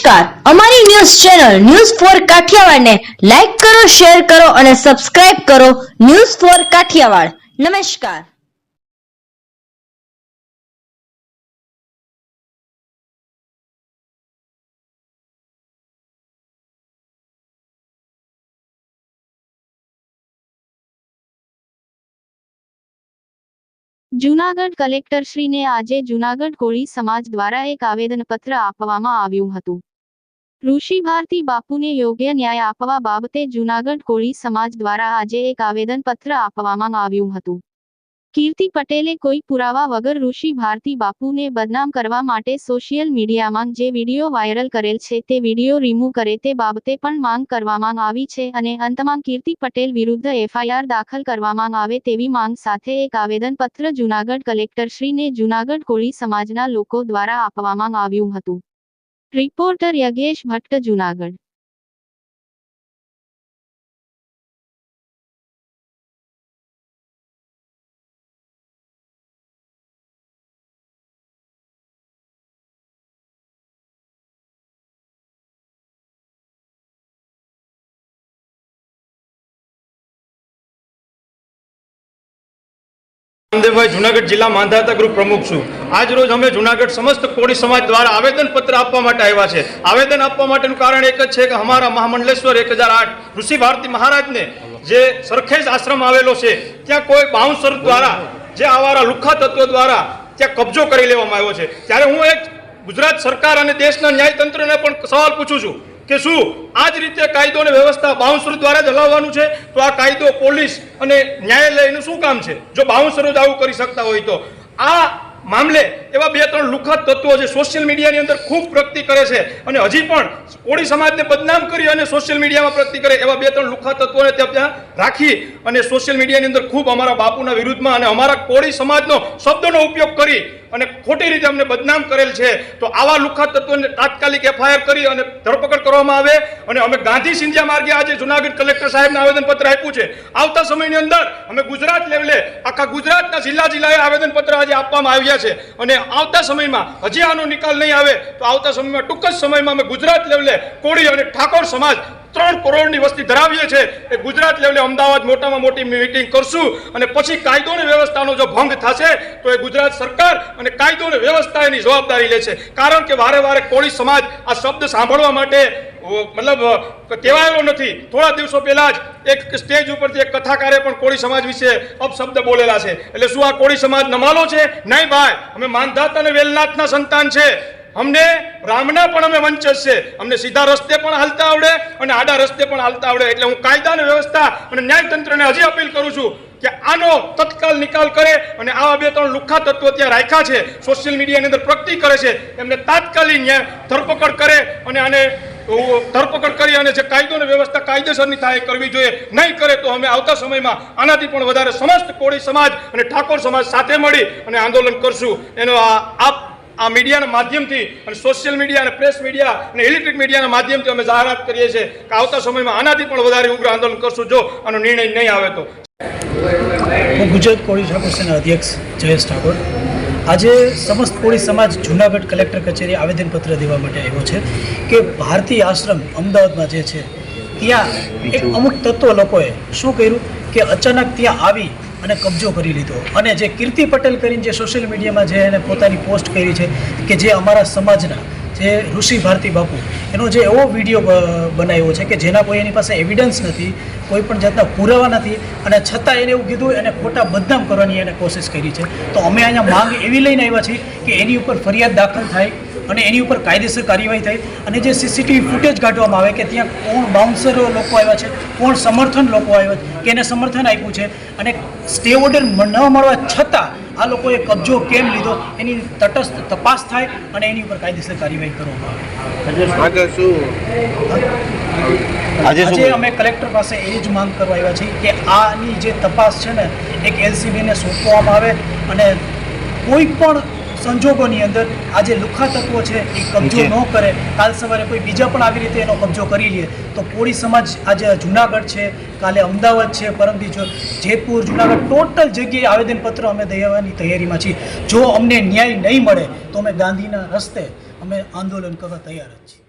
નમસ્કાર, અમારી news channel news for Kathiawad ને લાઈક કરો, શેર કરો અને સબસ્ક્રાઇબ કરો. News for Kathiawad. નમસ્કાર. જૂનાગઢ કલેક્ટરશ્રીને આજે જૂનાગઢ કોળી સમાજ દ્વારા એક આવેદનપત્ર આપવામાં આવ્યું હતું. ઋષિ ભારતી બાપુને યોગ્ય ન્યાય આપવા બાબતે જૂનાગઢ કોળી સમાજ દ્વારા આજે એક આવેદનપત્ર આપવામાં આવ્યું હતું. કીર્તિ પટેલે કોઈ પુરાવા વગર ઋષિ ભારતી બાપુને બદનામ કરવા માટે સોશિયલ મીડિયામાં જે વિડીયો વાયરલ કરેલ છે તે વિડીયો રિમૂવ કરે તે બાબતે પણ માંગ કરવામાં આવી છે અને અંતમાં કીર્તિ પટેલ વિરુદ્ધ એફઆઈઆર દાખલ કરવામાં આવે તેવી માંગ સાથે એક આવેદનપત્ર જૂનાગઢ કલેક્ટરશ્રીને જૂનાગઢ કોળી સમાજના લોકો દ્વારા આપવામાં આવ્યું હતું. રિપોર્ટર યજ્ઞેશ ભટ્ટ, જૂનાગઢ. રામદેવભાઈ, જૂનાગઢ જિલ્લા માંધાતા ગ્રુપ પ્રમુખ છું. આજ રોજ અમે જૂનાગઢ સમસ્ત કોળી સમાજ દ્વારા આવેદનપત્ર આપવા માટે આવ્યા છે. આવેદન આપવા માટેનું કારણ એક જ છે કે અમારા મહામંડલેશ્વર 1008 ઋષિ ભારતી મહારાજને જે સરખેજ આશ્રમ આવેલો છે ત્યાં કોઈ બાઉન્સર દ્વારા, જે આવારા લુખ્ખા તત્વો દ્વારા ત્યાં કબજો કરી લેવામાં આવ્યો છે. ત્યારે હું એક ગુજરાત સરકાર અને દેશના ન્યાયતંત્રને પણ સવાલ પૂછું છું કે શું આ જ રીતે કાયદો અને વ્યવસ્થા બાઉન્સર દ્વારા જ હલાવવાનું છે? તો આ કાયદો, પોલીસ અને ન્યાયાલયનું શું કામ છે જો બાઉન્સરો જ આવું કરી શકતા હોય તો? આ મામલે એવા 2-3 લુખ્ખા તત્વો જે સોશિયલ મીડિયાની અંદર ખૂબ પ્રગતિ કરે છે અને હજી પણ કોળી સમાજને બદનામ કરી અને સોશિયલ મીડિયામાં પ્રગતિ કરે એવા 2-3 લુખ્ખા તત્વોને ત્યાં રાખી અને સોશિયલ મીડિયાની અંદર ખૂબ અમારા બાપુના વિરુદ્ધમાં અને અમારા કોળી સમાજનો શબ્દોનો ઉપયોગ કરી અને ખોટી રીતે અમને બદનામ કરેલ છે. તો આવા લુખ્ખા તત્વોને તાત્કાલિક એફઆઈઆર કરી અને ધરપકડ કરવામાં આવે. અને અમે ગાંધી સિંધિયા માર્ગે આજે જૂનાગઢ કલેક્ટર સાહેબને આવેદનપત્ર આપ્યું છે. આવતા સમયની અંદર અમે ગુજરાત લેવલે આખા ગુજરાતના જિલ્લાએ આવેદનપત્ર આજે આપવામાં આવ્યા છે અને આવતા સમયમાં હજી આનો નિકાલ નહીં આવે તો આવતા સમયમાં ટૂંક જ સમયમાં અમે ગુજરાત લેવલે કોળી અને ઠાકોર સમાજ 3 કરોડની વસ્તી ધરાવીએ છીએ એ ગુજરાત લેવલે અમદાવાદ મોટામાં મોટી મીટિંગ કરશું અને પછી કાયદો અને વ્યવસ્થાનો જો ભંગ થશે તો એ ગુજરાત સરકાર અને કાયદો અને વ્યવસ્થા એની જવાબદારી લે છે. કારણ કે વારે વારે કોળી સમાજ આ શબ્દ સાંભળવા માટે મતલબ ટેવાયેલો નથી. થોડા દિવસો પહેલા જ એક સ્ટેજ ઉપરથી એક કથાકારે પણ કોળી સમાજ વિશે અપશબ્દ બોલેલા છે. એટલે શું આ કોળી સમાજ નમાલો છે? નહીં ભાઈ, અમે માનધાતા અને વેલનાથના સંતાન છે. અમને રામના પણ અમે વંચક છે. અમને સીધા રસ્તે પણ હાલતા આવડે અને આડા રસ્તે પણ હાલતા આવડે. એટલે હું કાયદા અને વ્યવસ્થા અને ન્યાયતંત્રને હજી અપીલ કરું છું કે આનો તત્કાલ નિકાલ કરે અને આવા 2-3 લુખ્ખા તત્વો ત્યાં રાખ્યા છે, સોશિયલ મીડિયાની અંદર પ્રગતિ કરે છે, એમને તાત્કાલિક ધરપકડ કરે અને આને ધરપકડ કરી અને જે કાયદો અને વ્યવસ્થા કાયદેસરની થાય કરવી જોઈએ. નહીં કરે તો અમે આવતા સમયમાં આનાથી પણ વધારે સમસ્ત કોળી સમાજ અને ઠાકોર સમાજ સાથે મળી અને આંદોલન કરશું. એનો આ મીડિયાના માધ્યમથી અને સોશિયલ મીડિયા અને પ્રેસ મીડિયા અને ઇલેક્ટ્રિક મીડિયાના માધ્યમથી અમે જાહેરાત કરીએ છીએ કે આવતા સમયમાં આનાથી પણ વધારે ઉગ્ર આંદોલન કરશું જો આનો નિર્ણય નહીં આવે તો. હું ગુજરાત કોળી ઠાકોર સેના અધ્યક્ષ જયેશ ઠાકોર આજે સમસ્ત કોળી સમાજ જૂનાગઢ કલેક્ટર કચેરી આવેદનપત્ર દેવા માટે આવ્યો છે કે ભારતીય આશ્રમ અમદાવાદમાં જે છે ત્યાં એક અમુક તત્વ લોકોએ શું કર્યું કે અચાનક ત્યાં આવી અને કબજો કરી લીધો. અને જે કીર્તિ પટેલ કરીને જે સોશિયલ મીડિયામાં જે એને પોતાની પોસ્ટ કરી છે કે જે અમારા સમાજના જે ઋષિ ભારતી બાપુ એનો જે એવો વિડીયો બનાવ્યો છે કે જેના કોઈ એની પાસે એવિડન્સ નથી, કોઈ પણ જાતના પુરાવા નથી અને છતાં એને એવું કીધું એને ખોટા બદનામ કરવાની એને કોશિશ કરી છે. તો અમે અહીંયા માંગ એવી લઈને આવ્યા છીએ કે એની ઉપર ફરિયાદ દાખલ થાય અને એની ઉપર કાયદેસર કાર્યવાહી થાય અને જે સીસીટીવી ફૂટેજ કાઢવામાં આવે કે ત્યાં કોણ બાઉન્સરો લોકો આવ્યા છે, કોણ સમર્થન લોકો આવ્યા છે, કે એને સમર્થન આપ્યું છે અને સ્ટે ઓર્ડર ન મળવા છતાં આ લોકોએ કબજો કેમ લીધો એની તટસ્થ તપાસ થાય અને એની ઉપર કાયદેસર કાર્યવાહી કરવામાં આવે. આજે અમે કલેક્ટર પાસે એ જ માંગ કરવા આવ્યા છીએ કે આની જે તપાસ છે ને એક એલસીબીને સોંપવામાં આવે અને કોઈ પણ સંજોગોની અંદર આ જે લુખ્ખા તત્વો છે એ કબજો ન કરે. કાલ સવારે કોઈ બીજા પણ આવી રીતે એનો કબજો કરી લે તો કોળી સમાજ આજે જૂનાગઢ છે, કાલે અમદાવાદ છે, પરમદી જેતપુર, જૂનાગઢ ટોટલ જગ્યાએ આવેદનપત્ર અમે દેવાની તૈયારીમાં છીએ. જો અમને ન્યાય નહીં મળે તો અમે ગાંધીના રસ્તે અમે આંદોલન કરવા તૈયાર જ છીએ.